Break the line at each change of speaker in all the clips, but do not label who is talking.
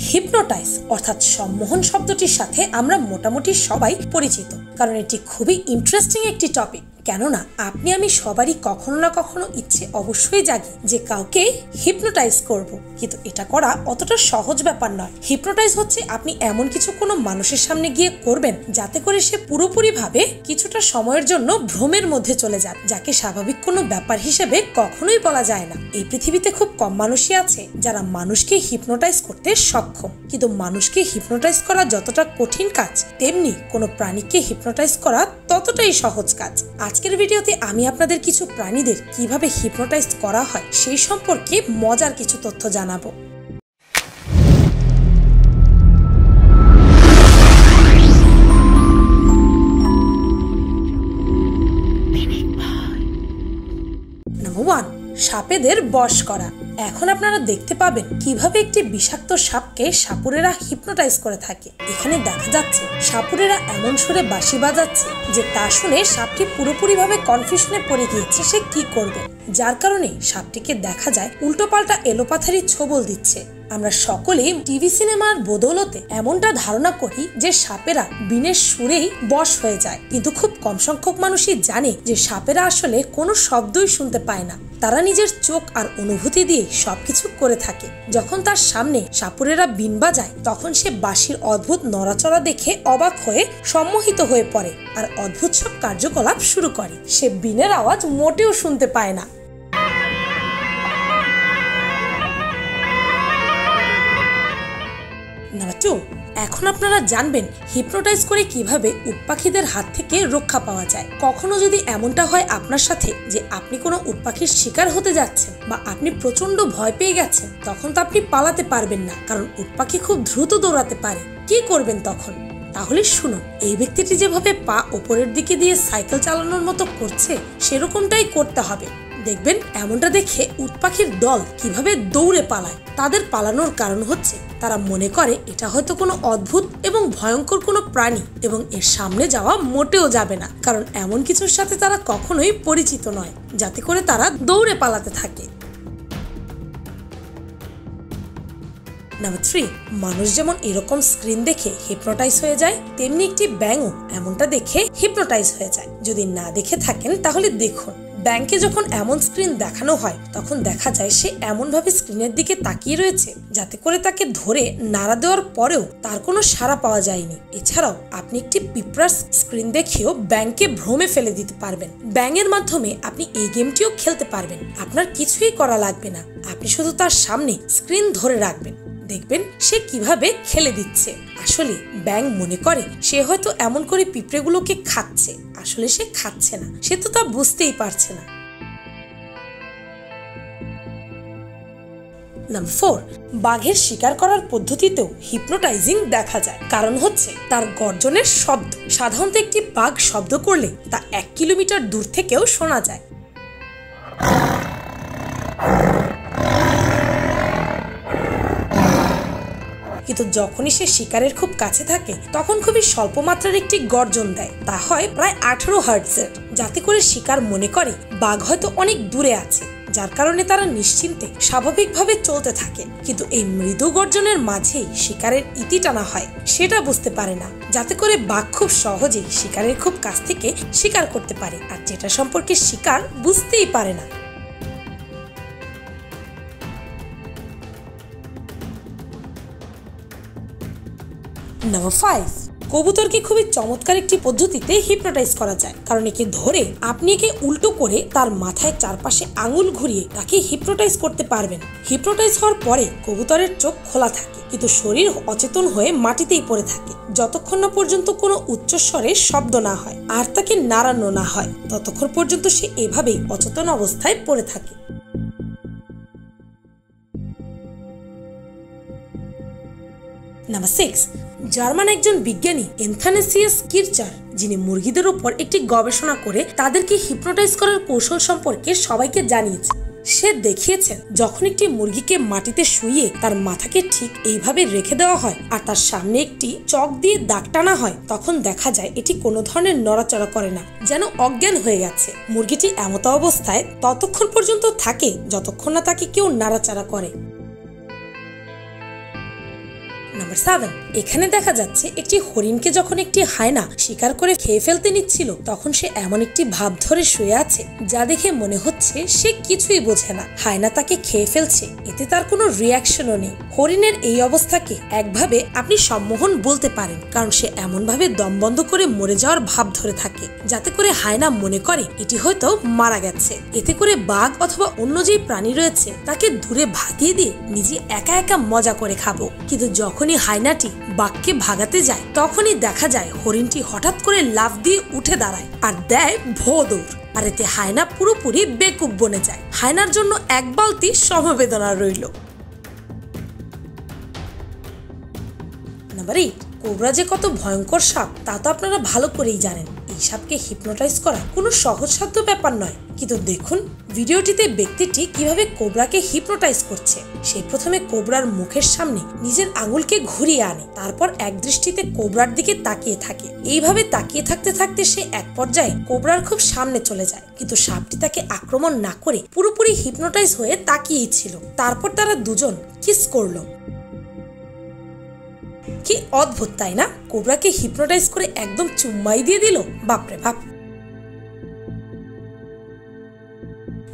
Hypnotise অর্থাৎ সম্মোহন শব্দটির সাথে আমরা মোটামুটি সবাই পরিচিত, কারণ এটি খুবই ইন্টারেস্টিং একটি টপিক। কেননা আপনি আমি সবারই কখনো না কখনো ইচ্ছে অবশ্যই জাগে যে কাউকে হিপনোটাইজ করব, কিন্তু এটা করা অতটা সহজ ব্যাপার নয়। হিপনোটাইজ হচ্ছে আপনি এমন কিছু কোনো মানুষের সামনে গিয়ে করবেন যাতে করে সে পুরোপুরি ভাবে কিছুটা সময়ের জন্য ভ্রমের মধ্যে চলে যান, যাকে স্বাভাবিক কোনো ব্যাপার হিসেবে কখনোই বলা যায় না। এই পৃথিবীতে খুব কম মানুষই আছে যারা মানুষকে হিপনোটাইজ করতে সক্ষম, কিন্তু মানুষকে হিপনোটাইজ করা যতটা কঠিন কাজ, তেমনি কোনো প্রাণীকে হিপনোটাইজ করা ততটাই সহজ কাজ। আজকের ভিডিওতে আমি আপনাদের কিছু প্রাণীদের কিভাবে হিপনোটাইজ করা হয় সেই সম্পর্কে মজার কিছু তথ্য জানাবো। নাম্বার 1, সাপেদের বশ করা। এখন আপনারা দেখতে পাবেন কিভাবে একটি বিষাক্ত সাপকে সাপুরেরা হিপনোটাইজ করে থাকে। এখানে দেখা যাচ্ছে সাপুরেরা এমন সুরে বাঁশি বাজাচ্ছে যে তা শুনে সাপটি পুরোপুরিভাবে কনফিউশনে পড়ে গিয়েছে সে কি করবে, যার কারণে সাপটিকে দেখা যায় উল্টোপাল্টা এলোপাথারি ছোবল দিচ্ছে। আমরা সকলেই টিভি সিনেমার বদৌলতে এমনটা ধারণা করি যে সাপেরা বিনের সুরেই বশ হয়ে যায়, কিন্তু খুব কম সংখ্যক মানুষই জানে যে সাপেরা আসলে কোনো শব্দই শুনতে পায় না, তারা নিজের চোখ আর অনুভূতি দিয়ে সবকিছু করে থাকে। যখন তার সামনে সাপুরেরা বিন বাজায় তখন সে বাঁশির অদ্ভুত নড়াচড়া দেখে অবাক হয়ে সম্মোহিত হয়ে পড়ে আর অদ্ভুত সব কার্যকলাপ শুরু করে। সে বিনের আওয়াজ মোটেও শুনতে পায় না। নাম্বার 2, এখন আপনারা জানবেন হিপনোটাইজ করে কিভাবে উটপাখিদের হাত থেকে রক্ষা পাওয়া যায়। কখনো যদি এমনটা হয় আপনার সাথে যে আপনি কোনো উটপাখির শিকার হতে যাচ্ছেন বা আপনি প্রচন্ড ভয় পেয়ে গেছেন, তখন তো আপনি পালাতে পারবেন না, কারণ উটপাখি খুব দ্রুত দৌড়াতে পারে। কি করবেন তখন? তাহলে শুনুন, এই ব্যক্তিটি যেভাবে পা উপরের দিকে দিয়ে সাইকেল চালানোর মতো করছে সেরকমটাই করতে হবে। দেখবেন এমনটা দেখে উটপাখির দল কিভাবে দৌড়ে পালায়। তাদের পালানোর কারণ হচ্ছে তারা মনে করে এটা হয়তো কোনো অদ্ভুত এবং ভয়ঙ্কর কোনো প্রাণী এবং এর সামনে যাওয়া মোটেও যাবে না, কারণ এমন কিছুর সাথে তারা কখনোই পরিচিত নয়, যাতে করে তারা দৌড়ে পালাতে থাকে। নাম্বার 3, মানুষ যেমন এরকম স্ক্রিন দেখে হিপনোটাইজ হয়ে যায়, তেমনি একটি ব্যাঙও এমনটা দেখে হিপনোটাইজ হয়ে যায়। যদি না দেখে থাকেন তাহলে দেখুন, ব্যাংকে যখন এমন স্ক্রিন দেখানো হয় তখন দেখা যায় সে এমন ভাবে স্ক্রিনের দিকে তাকিয়ে রয়েছে যাতে করে তাকে ধরে নাড়া দেওয়ার পরেও তার কোনো সাড়া পাওয়া যায়নি। এছাড়াও আপনি একটি পিঁপড়ার স্ক্রিন দেখেও ব্যাংকে ভ্রমে ফেলে দিতে পারবেন। ব্যাঙের মাধ্যমে আপনি এই গেমটিও খেলতে পারবেন। আপনার কিছুই করা লাগবে না, আপনি শুধু তার সামনে স্ক্রিন ধরে রাখবেন, দেখবেন সে কিভাবে খেলে দিচ্ছে। আসলে ব্যাঙ মনে করে সে হয়তো এমন করে পিঁপড়েগুলোকে খাচ্ছে, আসলে সে খাচ্ছে না, সে তো তা বুঝতেই পারছে না। নাম্বার 4, বাঘের শিকার করার পদ্ধতিতেও হিপনোটাইজিং দেখা যায়। কারণ হচ্ছে তার গর্জনের শব্দ। সাধারণত একটি বাঘ শব্দ করলে তা 1 কিলোমিটার দূর থেকেও শোনা যায়। কিন্তু যখনই সে শিকারের খুব কাছে থাকে তখন খুবই স্বল্প মাত্রার একটি গর্জন দেয়, তা হয় প্রায় 18 হার্টজের, যাতে করে শিকার মনে করে বাঘ হয়তো অনেক দূরে আছে, যার কারণে তারা নিশ্চিন্তে স্বাভাবিকভাবে চলতে থাকে। কিন্তু এই মৃদু গর্জনের মাঝেই শিকারের ইতি টানা হয়, সেটা বুঝতে পারে না, যাতে করে বাঘ খুব সহজেই শিকারের খুব কাছ থেকে শিকার করতে পারে, আর যেটা সম্পর্কে শিকার বুঝতেই পারে না। নাম্বার 5, কবুতরকে খুবই চমৎকার একটি পদ্ধতিতে হিপনোটাইজ করা যায়, কারণ একে ধরে আপনি একে উল্টো করে তার মাথায় চারপাশে আঙুল ঘুরিয়ে তাকে হিপনোটাইজ করতে পারবেন। হিপনোটাইজ হওয়ার পরে কবুতরের চোখ খোলা থাকে কিন্তু শরীর অচেতন হয়ে মাটিতেই পড়ে থাকে, যতক্ষণ না পর্যন্ত কোনো উচ্চস্বরে শব্দ না হয় আর তাকে নাড়ানো না হয়, ততক্ষণ পর্যন্ত সে এভাবেই অচেতন অবস্থায় পড়ে থাকে। নাম্বার 6, জার্মান একজন বিজ্ঞানী এনথানেসিয়াস কিরচার, যিনি মুরগিদের উপর একটি গবেষণা করে তাদেরকে হিপনোটাইজ করার কৌশল সম্পর্কে সবাইকে জানিয়েছে। সে দেখিয়েছেন যখন একটি মুরগিকে মাটিতে শুইয়ে তার মাথাকে ঠিক এইভাবে রেখে দেওয়া হয় আর তার সামনে একটি চক দিয়ে দাগ টানা হয়, তখন দেখা যায় এটি কোনো ধরনের নড়াচড়া করে না, যেন অজ্ঞান হয়ে গেছে। মুরগিটি এমত অবস্থায় ততক্ষণ পর্যন্ত থাকে যতক্ষণ না তাকে কেউ নাড়াচাড়া করে। নাম্বার 7, এখানে দেখা যাচ্ছে একটি হরিণকে যখন একটি হায়না শিকার করে খেয়ে ফেলতে নিচ্ছিল, তখন সে এমন একটি ভাব ধরে শুয়ে আছে যা দেখে মনে হচ্ছে সে কিছুই বোঝে না। হায়না তাকে খেয়ে ফেলছে, এতে তার কোনো রিয়াকশনও নেই। হরিণের এই অবস্থাকে একভাবে আপনি সম্মোহন বলতে পারেন, কারণ সে এমন ভাবে দম বন্ধ করে মরে যাওয়ার ভাব ধরে থাকে যাতে করে হায়না মনে করে এটি হয়তো মারা গেছে। এতে করে বাঘ অথবা অন্য যে প্রাণী রয়েছে তাকে দূরে ভাগিয়ে দিয়ে নিজে একা একা মজা করে খাবো। কিন্তু যখনই হায়নাটি বাঘকে ভাগাতে যায় তখনই দেখা যায় হরিণটি হঠাৎ করে লাফ দিয়ে উঠে দাঁড়ায় আর দেয় ভো দৌড়। আর এতে হায়না পুরোপুরি বেকুব বনে যায়। হায়নার জন্য এক বালতি সমবেদনা রইল। নাম্বার 8, কোবরা যে কত ভয়ঙ্কর সাপ তা তো আপনারা ভালো করেই জানেন। এই সাপকে হিপনোটাইজ করা কোনো সহজসাধ্য ব্যাপার নয়। কিন্তু দেখুন ভিডিওটিতে ব্যক্তিটি কিভাবে কোবরাকে হিপনোটাইজ করছে। সে প্রথমে কোবরার মুখের সামনে নিজের আঙুলকে ঘুরিয়ে আনে, তারপর এক দৃষ্টিতে কোবরার দিকে তাকিয়ে থাকে। এইভাবে তাকিয়ে থাকতে থাকতে সে এক পর্যায়ে কোবরার খুব সামনে চলে যায়, কিন্তু সাপটি তাকে আক্রমণ না করে পুরোপুরি হিপনোটাইজ হয়ে তাকিয়েই ছিল। তারপর তারা দুজন কিস করলো। কি অদ্ভুত তাই না? কোবরাকে হিপনোটাইজ করে একদম চুম্মাই দিয়ে দিল। বাপরে বাপ।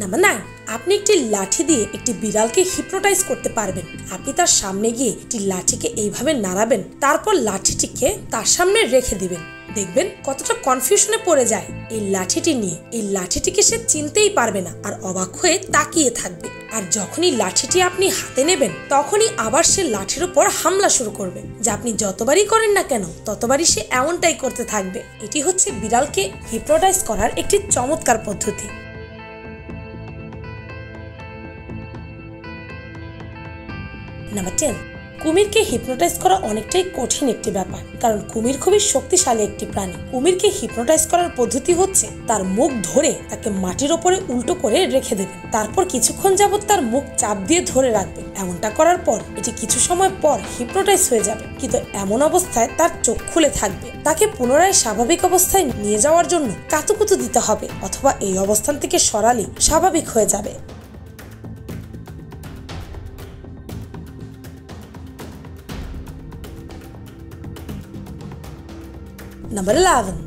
নাম্বার 9, আপনি একটি লাঠি দিয়ে একটি বিড়ালকে হিপনোটাইজ করতে পারবেন। আপনি তার সামনে গিয়ে একটি লাঠিকে এইভাবে নাড়াবেন, তারপর লাঠিটিকে তার সামনে রেখে দিবেন। দেখবেন কতটা কনফিউশনে পড়ে যায় এই লাঠিটি নিয়ে। এই লাঠিটিকে সে চিনতেই পারবে না আর অবাক হয়ে তাকিয়ে থাকবে। আর যখনই লাঠিটি আপনি হাতে নেবেন তখনই আবার সে লাঠির উপর হামলা শুরু করবে। যা আপনি যতবারই করেন না কেন ততবারই সে এমনটাই করতে থাকবে। এটি হচ্ছে বিড়ালকে হিপনোটাইজ করার একটি চমৎকার পদ্ধতি। নাম্বার 10, কুমিরকে হিপনোটাইজ করা অনেকটাই কঠিন একটি ব্যাপার, কারণ কুমির খুবই শক্তিশালী একটি প্রাণী। কুমিরকে হিপনোটাইজ করার পদ্ধতি হচ্ছে তার মুখ ধরে তাকে মাটির ওপরে উল্টো করে রেখে দেবেন, তারপর কিছুক্ষণ যাবত তার মুখ চাপ দিয়ে ধরে রাখবেন। এমনটা করার পর এটি কিছু সময় পর হিপনোটাইজ হয়ে যাবে, কিন্তু এমন অবস্থায় তার চোখ খুলে থাকবে। তাকে পুনরায় স্বাভাবিক অবস্থায় নিয়ে যাওয়ার জন্য কাতুকুতু দিতে হবে, অথবা এই অবস্থান থেকে সরালে স্বাভাবিক হয়ে যাবে। নাম্বার 11,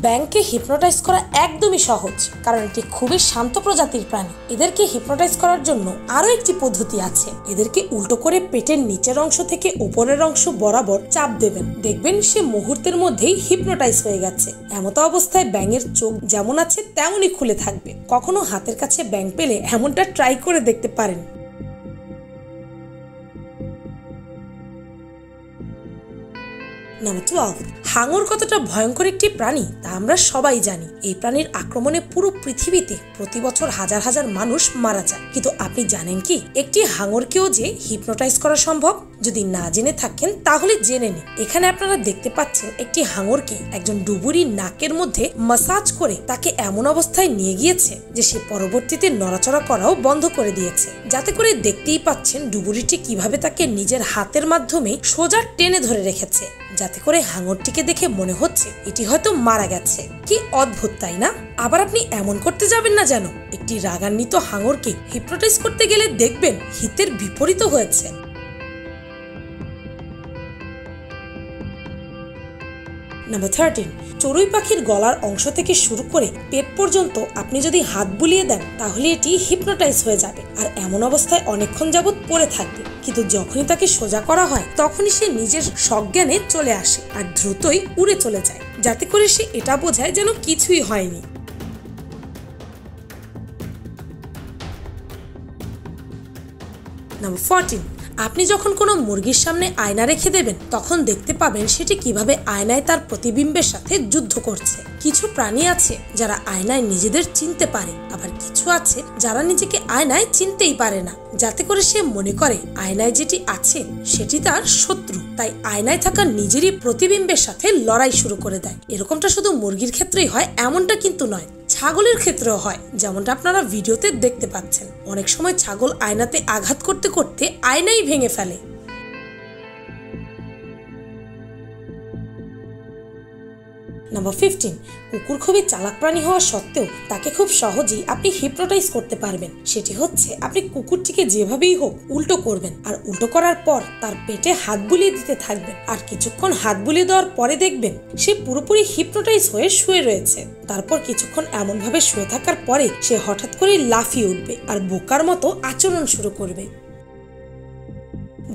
ব্যাঙকে হিপনোটাইজ করা একদমই সহজ, কারণ এটি খুবই শান্ত প্রজাতির প্রাণী। এদেরকে হিপনোটাইজ করার জন্য আরো একটি পদ্ধতি আছে। এদেরকে উল্টো করে পেটের নিচের অংশ থেকে উপরের অংশ বরাবর চাপ দেবেন, দেখবেন সে মুহূর্তের মধ্যেই হিপনোটাইজ হয়ে গেছে। এমতো অবস্থায় ব্যাঙের চোখ যেমন আছে তেমনই খুলে থাকবে। কখনো হাতের কাছে ব্যাঙ পেলে এমনটা ট্রাই করে দেখতে পারেন। নাম্বার 12, হাঙর কতটা ভয়ঙ্কর একটি প্রাণী তা আমরা সবাই জানি। এই প্রাণীর আক্রমণে পুরো পৃথিবীতে প্রতি বছর হাজার হাজার মানুষ মারা যায়। কিন্তু আপনি জানেন কি একটি হাঙরকেও যে হিপনোটাইজ করা সম্ভব? যদি না জেনে থাকেন তাহলে জেনে নিন। এখানে আপনারা দেখতে পাচ্ছেন একটি হাঙরকে একজন ডুবুরি নাকের মধ্যে মাসাজ করে তাকে এমন অবস্থায় নিয়ে গিয়েছে যে সে পরবর্তীতে নড়াচড়া করাও বন্ধ করে দিয়েছে। যাতে করে দেখতেই পাচ্ছেন ডুবুরিটি কিভাবে তাকে নিজের হাতের মাধ্যমে সোজা টেনে ধরে রেখেছে, যাতে করে হাঙরটিকে দেখে মনে হচ্ছে এটি হয়তো মারা গেছে। কি অদ্ভুত তাই না? আবার আপনি এমন করতে যাবেন না যেন একটি রাগান্বিত হাঙরকে হিপনোটাইজ করতে গেলে দেখবেন হিতের বিপরীত হয়েছে। নাম্বার 13, চড়ুই পাখির গলার অংশ থেকে শুরু করে পেট পর্যন্ত আপনি যদি হাত বুলিয়ে দেন তাহলে এটি হিপনোটাইজ হয়ে যাবে আর এমন অবস্থায় অনেকক্ষণ যাবত পড়ে থাকবে। কিন্তু যখনই তাকে সোজা করা হয় তখনই সে নিজের সজ্ঞানে চলে আসে আর দ্রুতই উড়ে চলে যায়, যাতে করে সে এটা বোঝায় যেন কিছুই হয়নি। নাম্বার 14, আপনি যখন কোনো মুরগির সামনে আয়না রেখে দেবেন তখন দেখতে পাবেন সেটি কিভাবে আয়নায় তার প্রতিবিম্বের সাথে যুদ্ধ করছে। কিছু প্রাণী আছে যারা আয়নায় নিজেদের চিনতে পারে, আবার কিছু আছে যারা নিজেকে আয়নায় চিনতেই পারে না, যাতে করে সে মনে করে আয়নায় যেটি আছে সেটি তার শত্রু। তাই আয়নায় থাকা নিজেরই প্রতিবিম্বের সাথে লড়াই শুরু করে দেয়। এরকমটা শুধু মুরগির ক্ষেত্রেই হয় এমনটা কিন্তু নয়, ছাগলের ক্ষেত্রেও হয়, যেমনটা আপনারা ভিডিওতে দেখতে পাচ্ছেন। অনেক সময় ছাগল আয়নাতে আঘাত করতে করতে আয়নাই ভেঙে ফেলে। নাম্বার 15, কুকুর খুবই চালাক প্রাণী হওয়া সত্ত্বেও তাকে খুব সহজেই আপনি হিপনোটাইজ করতে পারবেন। সেটি হচ্ছে আপনি কুকুরটিকে যেভাবেই হোক উল্টো করবেন, আর উল্টো করার পর তার পেটে হাত বুলিয়ে দিতে থাকবেন, আর কিছুক্ষণ হাত বুলিয়ে দেওয়ার পরে দেখবেন সে পুরোপুরি হিপনোটাইজ হয়ে শুয়ে রয়েছে। তারপর কিছুক্ষণ এমন ভাবে শুয়ে থাকার পরে সে হঠাৎ করে লাফিয়ে উঠবে আর বোকার মতো আচরণ শুরু করবে।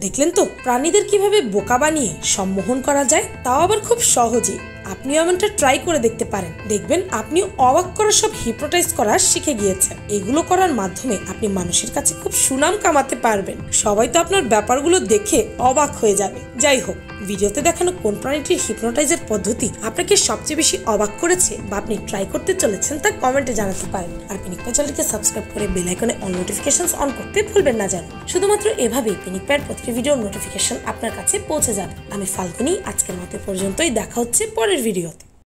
দেখলেন তো প্রাণীদের কিভাবে বোকা বানিয়ে সম্মোহন করা যায়, তাও আবার খুব সহজেই। আপনিও এমনটা ট্রাই করে দেখতে পারেন, দেখবেন আপনিও অবাক করা সব হিপনোটাইজ করা শিখে গিয়েছেন। এগুলো করার মাধ্যমে আপনি মানুষের কাছে খুব সুনাম কামাতে পারবেন। সবাই তো আপনার ব্যাপারগুলো দেখে অবাক হয়ে যাবে। যাই হোক, ভিডিওতে দেখানো কোন প্রাণীটির হিপনোটাইজের পদ্ধতি আপনাকে সবচেয়ে বেশি অবাক করেছে বা আপনি ট্রাই করতে চলেছেন তা কমেন্টে জানাতে পারেন। আর পিনিক পাই চ্যানেলটিকে সাবস্ক্রাইব করে বেল আইকনে অল নোটিফিকেশনস অন করতে ভুলবেন না যেন। শুধুমাত্র এভাবেই পিনিক পাইয়ের প্রতিটি ভিডিওর নোটিফিকেশন আপনার কাছে পৌঁছে যাবে। আমি ফাল্গুনি, আজকের মতো পর্যন্তই। দেখা হচ্ছে পরের ভিডিওতে।